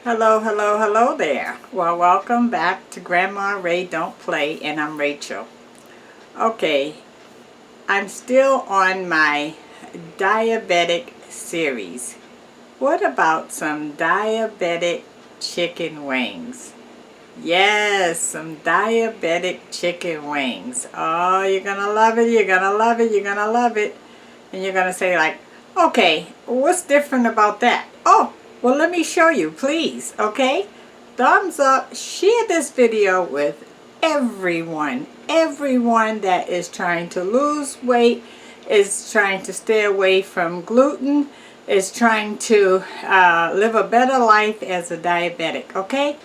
Hello, hello, hello there. Well, welcome back to Grandma Ray Don't Play, and I'm Rachel. Okay, I'm still on my diabetic series. What about some diabetic chicken wings? Yes, some diabetic chicken wings. Oh, you're gonna love it, you're gonna love it, you're gonna love it. And you're gonna say like, okay, what's different about that? Oh, well, let me show you, please, okay? Thumbs up, share this video with everyone that is trying to lose weight, is trying to stay away from gluten, is trying to live a better life as a diabetic, okay?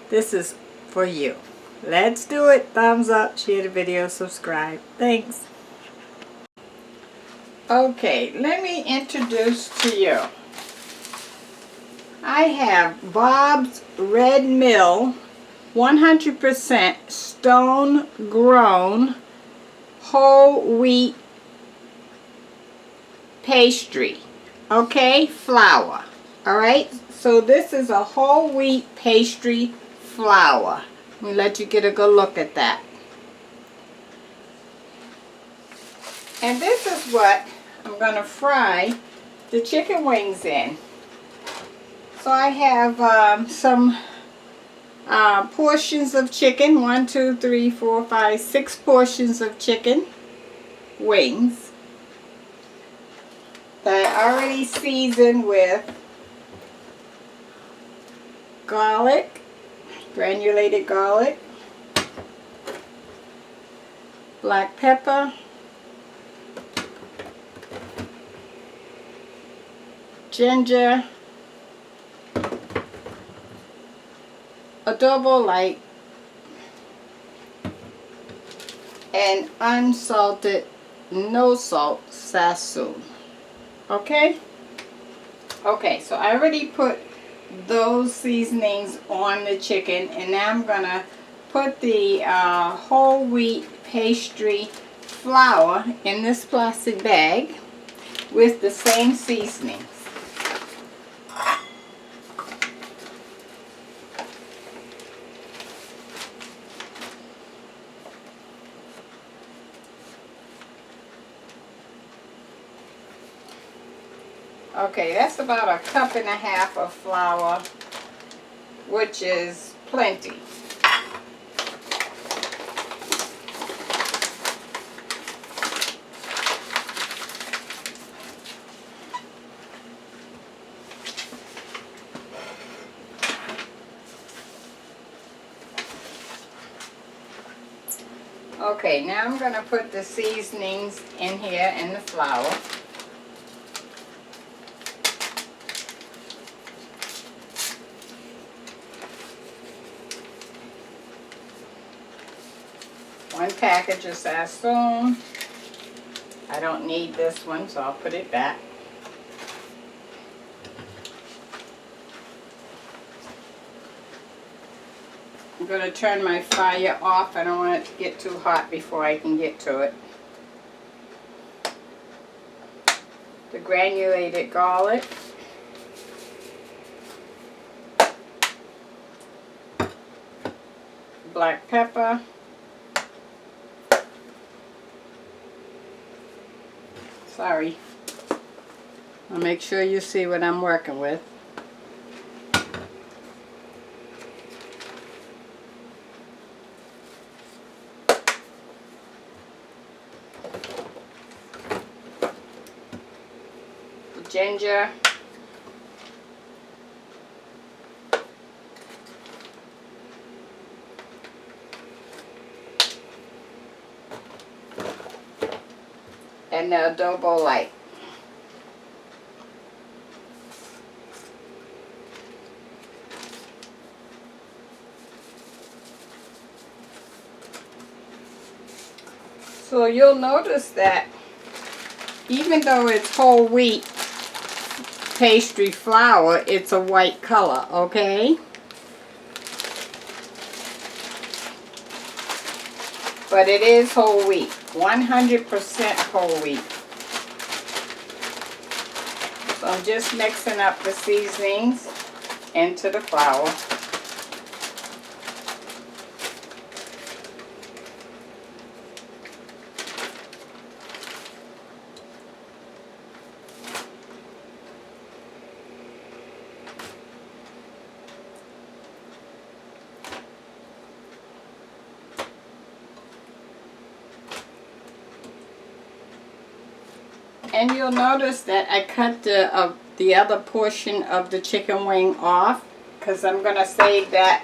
This is for you. Let's do it. Thumbs up, share the video, subscribe. Thanks. Okay, let me introduce to you. I have Bob's Red Mill 100% stone grown whole wheat pastry. Okay, flour. Alright, so this is a whole wheat pastry flour. Let me let you get a good look at that. And this is what I'm going to fry the chicken wings in. So I have some portions of chicken. 1, 2, 3, 4, 5, 6 portions of chicken wings that I already seasoned with garlic, granulated garlic, black pepper, ginger, adobo light, and unsalted, no salt sassoon. Okay? Okay, so I already put those seasonings on the chicken, and now I'm going to put the whole wheat pastry flour in this plastic bag with the same seasonings. Okay, that's about 1.5 cups of flour, which is plenty. Okay, now I'm going to put the seasonings in here and the flour. One package of sassoon. I don't need this one, so I'll put it back. I'm going to turn my fire off. I don't want it to get too hot before I can get to it. The granulated garlic. Black pepper. Sorry. I'll make sure you see what I'm working with. The ginger. And the adobo light. So you'll notice that even though it's whole wheat pastry flour, it's a white color, okay? But it is whole wheat, 100% whole wheat. So I'm just mixing up the seasonings. into the flour. And you'll notice that I cut the other portion of the chicken wing off, because I'm going to save that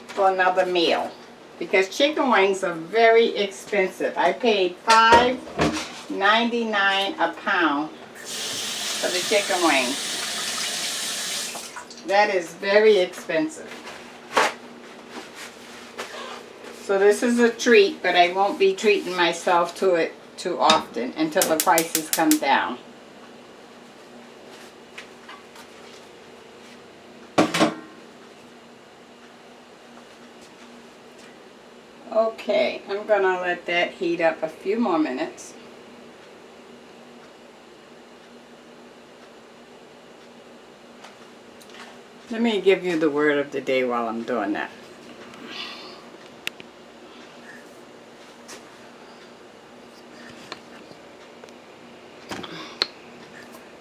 for another meal. Because chicken wings are very expensive. I paid $5.99 a pound for the chicken wings. That is very expensive. So this is a treat, but I won't be treating myself to it too often until the prices come down. Okay, I'm gonna let that heat up a few more minutes. Let me give you the word of the day while I'm doing that.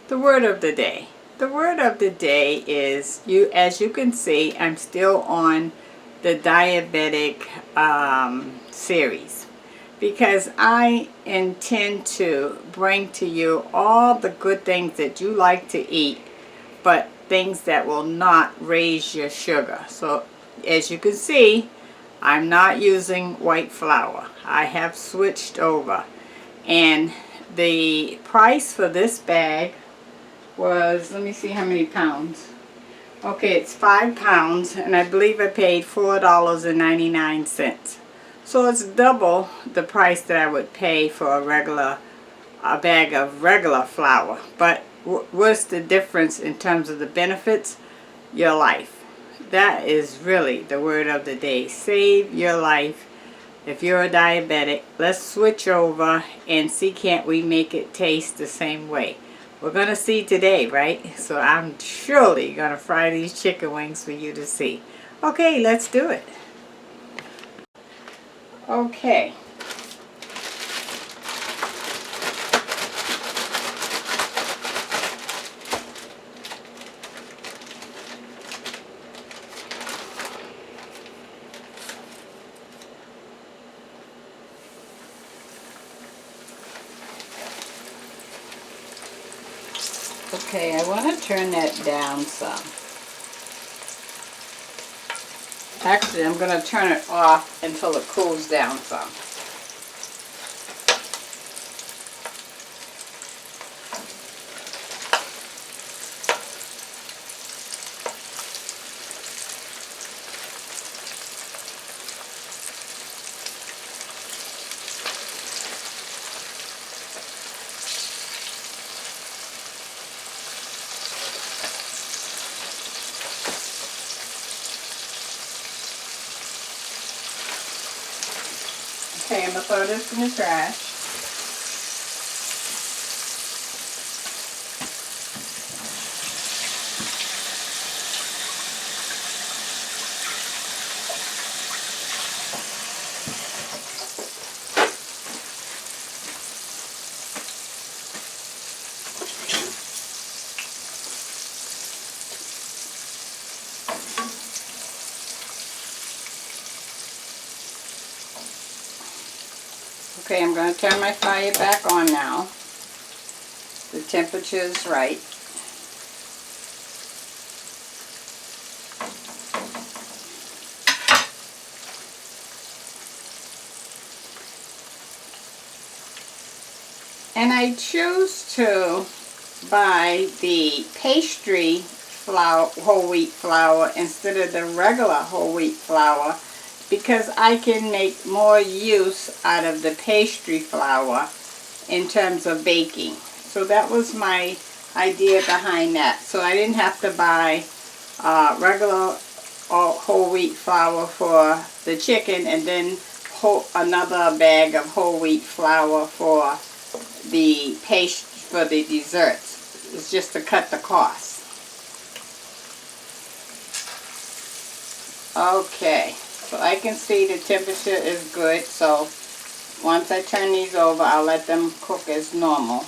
The word of the day. The word of the day is, as you can see, I'm still on the diabetic series, because I intend to bring to you all the good things that you like to eat, but things that will not raise your sugar. So as you can see, I'm not using white flour. I have switched over, and the price for this bag was, let me see how many pounds. Okay, it's 5 pounds, and I believe I paid $4.99. So it's double the price that I would pay for a bag of regular flour. But what's the difference in terms of the benefits? Your life. That is really the word of the day. Save your life. If you're a diabetic, let's switch over and see, can't we make it taste the same way? We're going to see today, right? So I'm surely going to fry these chicken wings for you to see. Okay, let's do it. Okay. Okay, I want to turn that down some. Actually, I'm going to turn it off until it cools down some. Okay, I'm going to throw this in the trash. Okay, I'm going to turn my fire back on now. The temperature is right. And I choose to buy the pastry flour, whole wheat flour, instead of the regular whole wheat flour, because I can make more use out of the pastry flour in terms of baking. So that was my idea behind that. So I didn't have to buy regular whole wheat flour for the chicken, and then another bag of whole wheat flour for the desserts. It's just to cut the cost. Okay, so I can see the temperature is good, so once I turn these over, I'll let them cook as normal.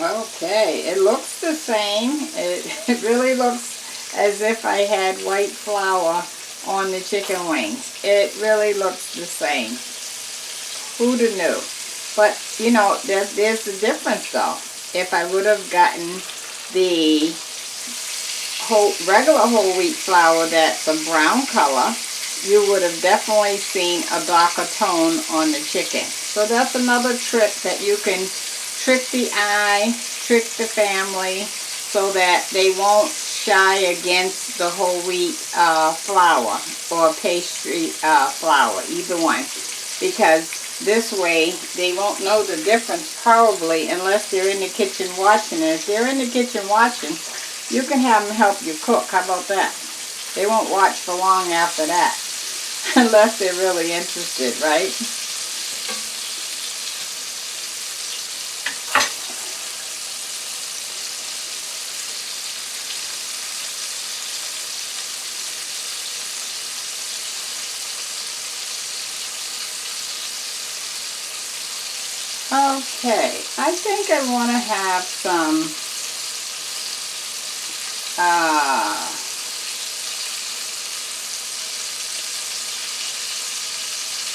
Okay, it looks the same. It really looks as if I had white flour on the chicken wings. It really looks the same. Who'd have knew? But, you know, there's the difference though. If I would have gotten the regular whole wheat flour that's a brown color, you would have definitely seen a darker tone on the chicken. So that's another trick that you can trick the eye, trick the family, so that they won't shy against the whole wheat flour or pastry flour, either one. Because this way they won't know the difference probably unless they're in the kitchen watching. And if they're in the kitchen watching, you can have them help you cook. How about that? They won't watch for long after that unless they're really interested, right? Okay, I think I want to have some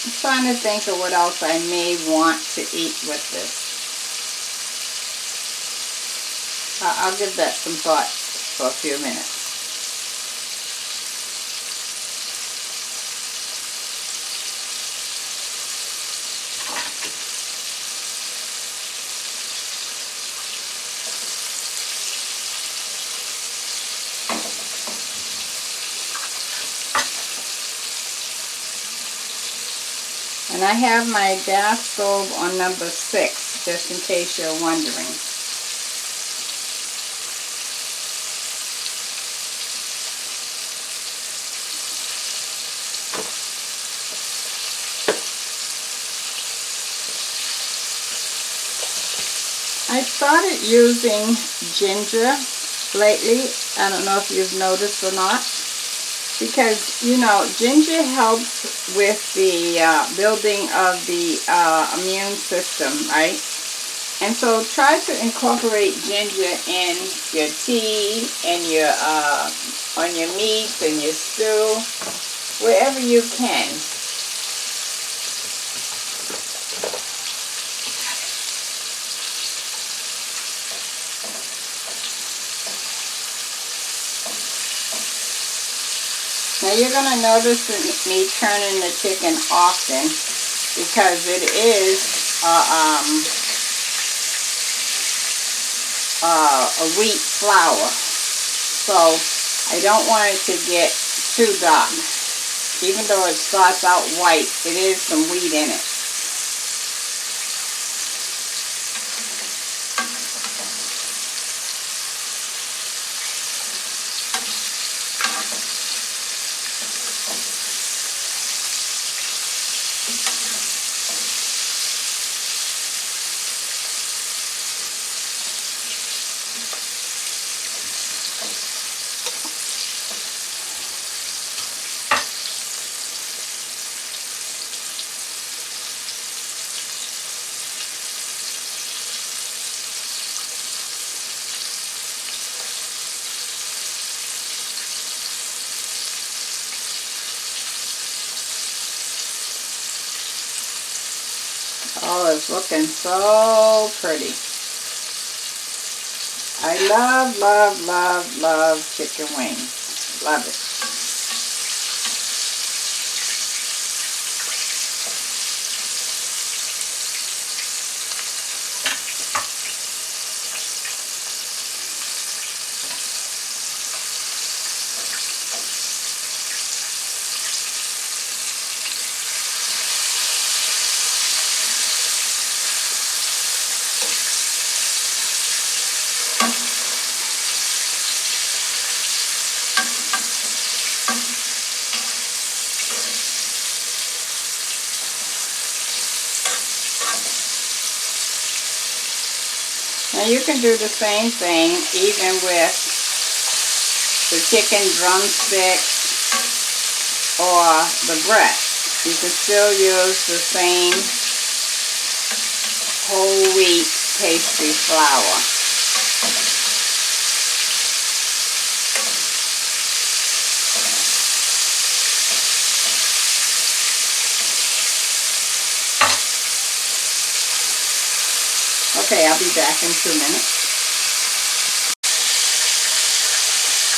I'm trying to think of what else I may want to eat with this. I'll give that some thought for a few minutes. And I have my gas stove on number 6, just in case you're wondering. I started using ginger lately. I don't know if you've noticed or not. Because, you know, ginger helps with the building of the immune system, right? And so try to incorporate ginger in your tea, and your on your meats and your stew, wherever you can. Now you're going to notice me turning the chicken often because it is a wheat flour. So I don't want it to get too dark. Even though it starts out white, it is some wheat in it. Oh, it's looking so pretty. I love, love, love, love chicken wings. Love it. Now you can do the same thing even with the chicken drumsticks or the breast. You can still use the same whole wheat pastry flour. Okay, I'll be back in 2 minutes.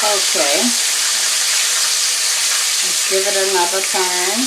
Okay, let's give it another turn.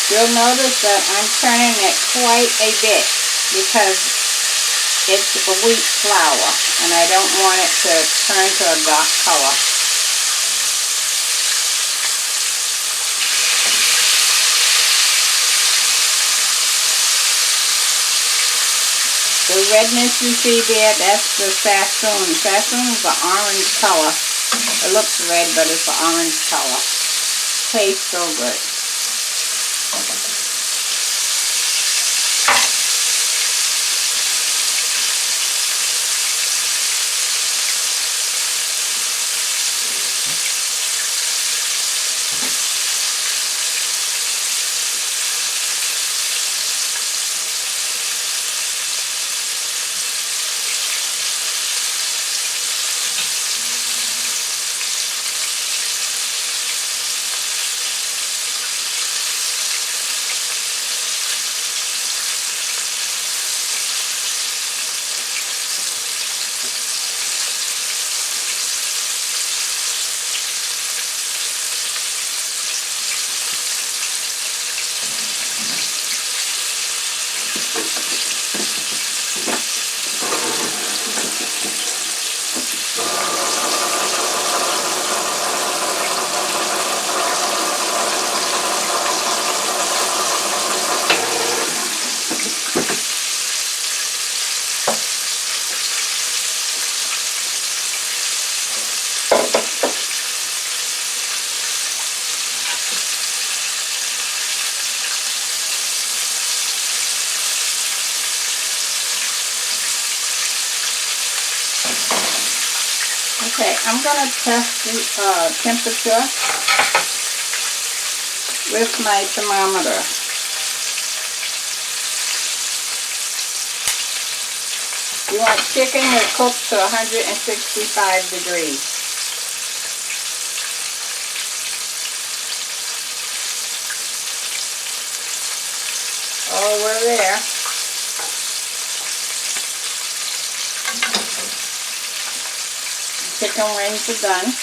You'll notice that I'm turning it quite a bit because it's a wheat flour and I don't want it to turn to a dark color. The redness you see there, that's the sassoon. Sassoon is an orange color. It looks red, but it's an orange color. Tastes so good. Okay, I'm going to test the temperature with my thermometer. You want chicken to cook to 165 degrees. of there. Chicken wings are done.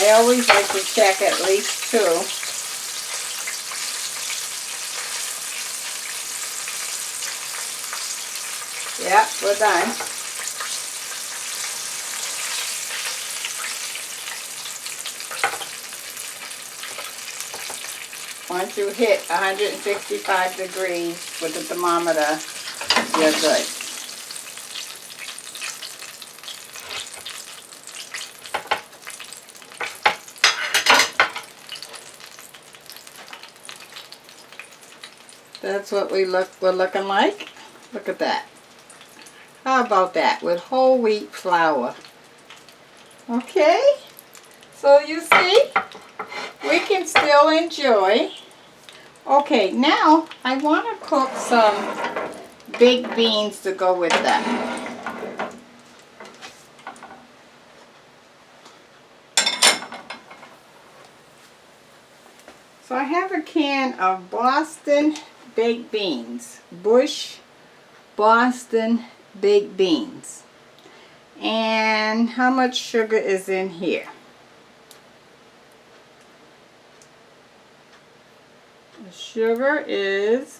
I always like to check at least 2. Yep, we're done. Once you hit 165 degrees with the thermometer, you're good. That's what we're looking like. Look at that. How about that? With whole wheat flour. Okay? So you see, we can still enjoy. Okay, now I want to cook some baked beans to go with that. So I have a can of Boston baked beans. Bush Boston baked beans. And how much sugar is in here? The sugar is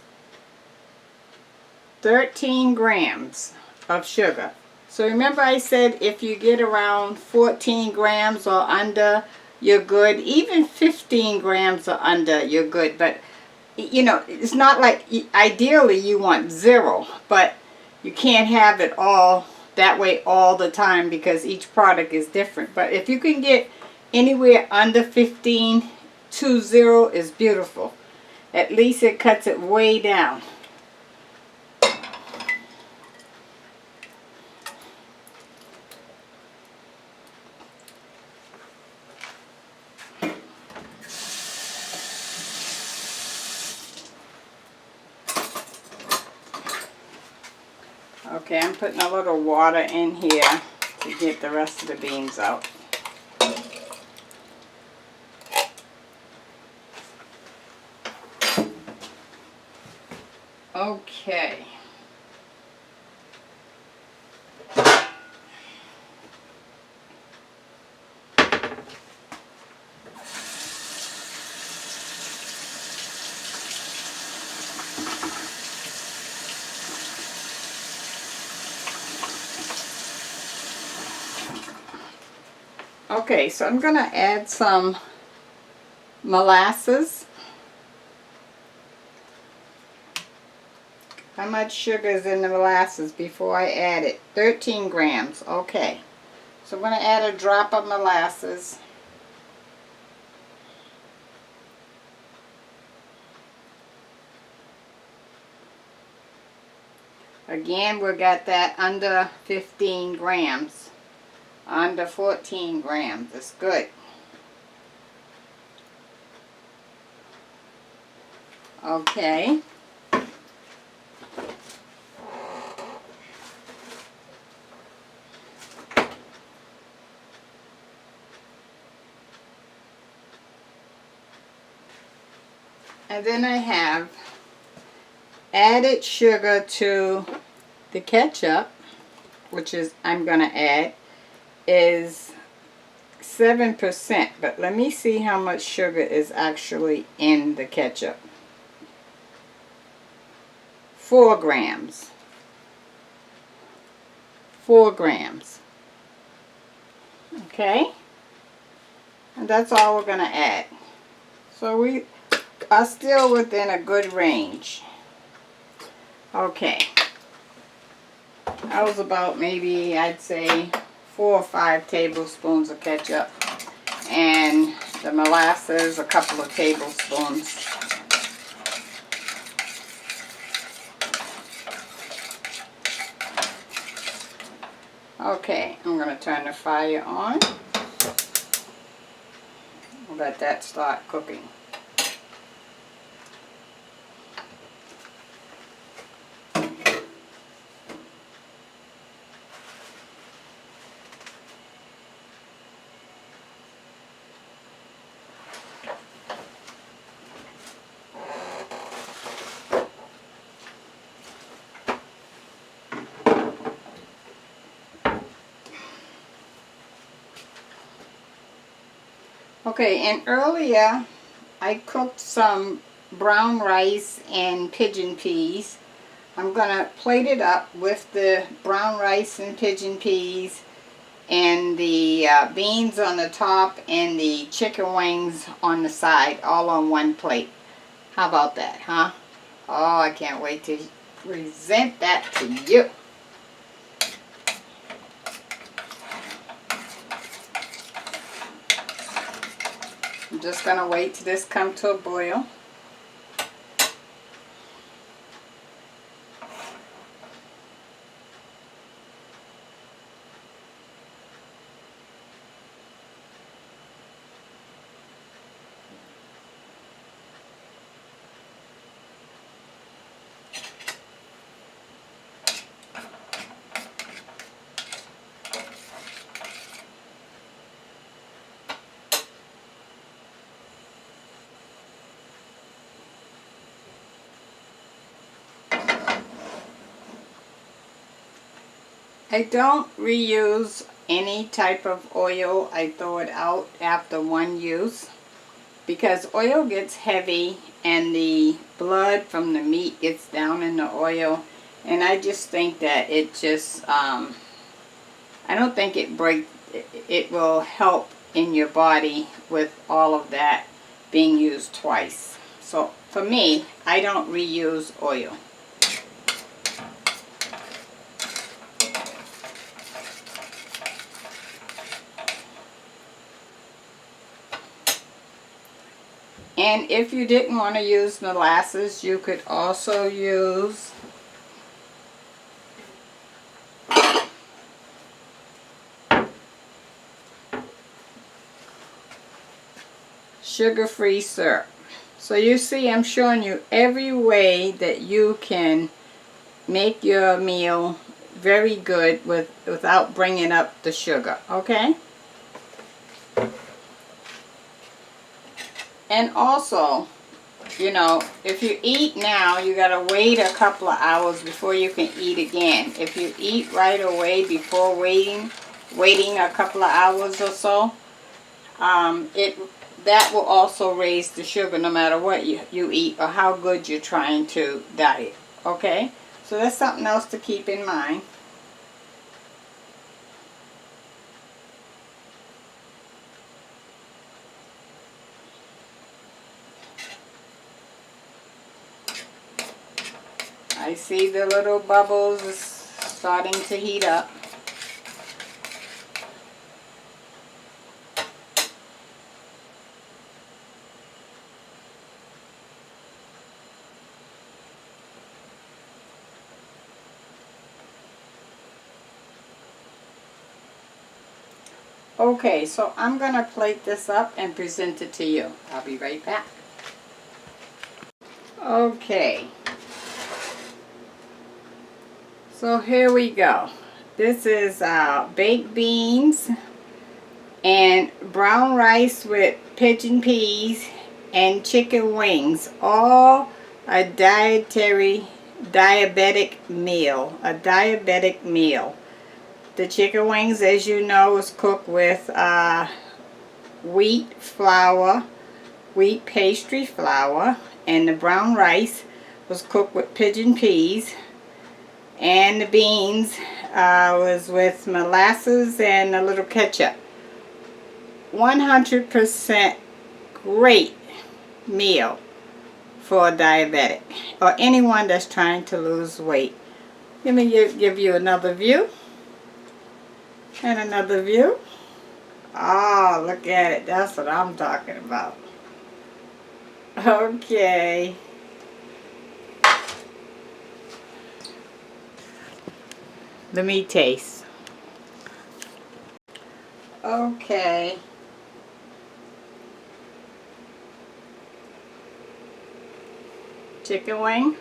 13 grams of sugar. So remember I said if you get around 14 grams or under, you're good. Even 15 grams or under, you're good. But you know, it's not like ideally you want 0, but you can't have it all that way all the time because each product is different. But if you can get anywhere under 15, 20 is beautiful. At least it cuts it way down. Okay, I'm putting a little water in here to get the rest of the beans out. Okay. Okay, so I'm going to add some molasses. How much sugar is in the molasses before I add it? 13 grams. Okay. So I'm going to add a drop of molasses. Again, we got that under 15 grams. Under 14 grams. It's good. Okay. And then I have added sugar to the ketchup, which is I'm going to add, is 7%. But let me see how much sugar is actually in the ketchup. 4 grams. 4 grams. Okay? And that's all we're going to add. So we are still within a good range. Okay. That was about maybe, I'd say, 4 or 5 tablespoons of ketchup. And the molasses, a couple of tablespoons. Okay, I'm going to turn the fire on. Let that start cooking. Okay, and earlier I cooked some brown rice and pigeon peas. I'm going to plate it up with the brown rice and pigeon peas and the beans on the top and the chicken wings on the side, all on one plate. How about that, huh? Oh, I can't wait to present that to you. I'm just going to wait till this comes to a boil. I don't reuse any type of oil. I throw it out after one use because oil gets heavy and the blood from the meat gets down in the oil, and I just think that it just I don't think it will help in your body with all of that being used twice. So for me, I don't reuse oil. And if you didn't want to use molasses, you could also use sugar-free syrup. So you see, I'm showing you every way that you can make your meal very good without bringing up the sugar, okay? And also, you know, if you eat now, you got to wait a couple of hours before you can eat again. If you eat right away before waiting a couple of hours or so, that will also raise the sugar no matter what you eat or how good you're trying to diet, okay? So that's something else to keep in mind. I see the little bubbles starting to heat up. Okay, so I'm going to plate this up and present it to you. I'll be right back. Okay. So here we go. This is baked beans and brown rice with pigeon peas and chicken wings. All a diabetic meal. A diabetic meal. The chicken wings, as you know, is cooked with wheat flour, wheat pastry flour, and the brown rice was cooked with pigeon peas, and the beans was with molasses and a little ketchup. 100% great meal for a diabetic or anyone that's trying to lose weight. Let me give you another view. And another view. Oh, look at it. That's what I'm talking about. Okay. Let me taste. Okay. Chicken wing.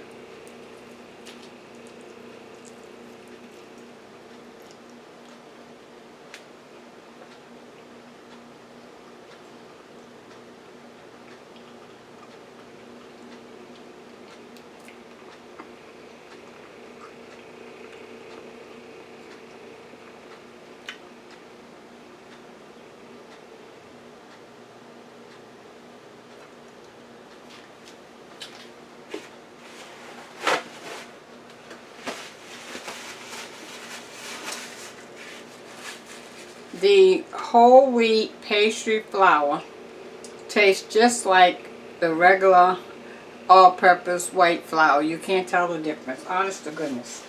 The whole wheat pastry flour tastes just like the regular all-purpose white flour. You can't tell the difference. Honest to goodness.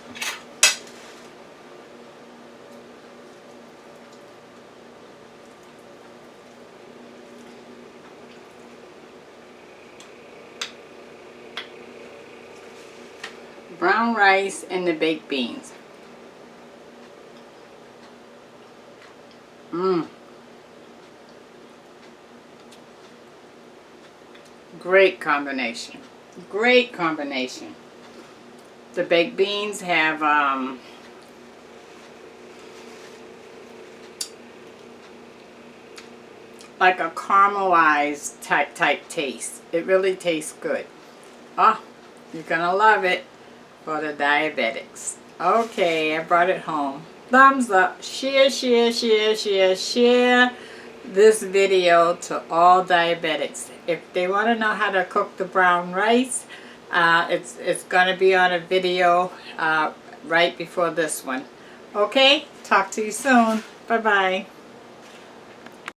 Brown rice and the baked beans. Great combination. Great combination. The baked beans have like a caramelized type taste. It really tastes good. Oh, you're gonna love it for the diabetics. Okay, I brought it home. Thumbs up. Share, share, share, share, share this video to all diabetics. If they want to know how to cook the brown rice, it's going to be on a video right before this one. Okay, talk to you soon. Bye-bye.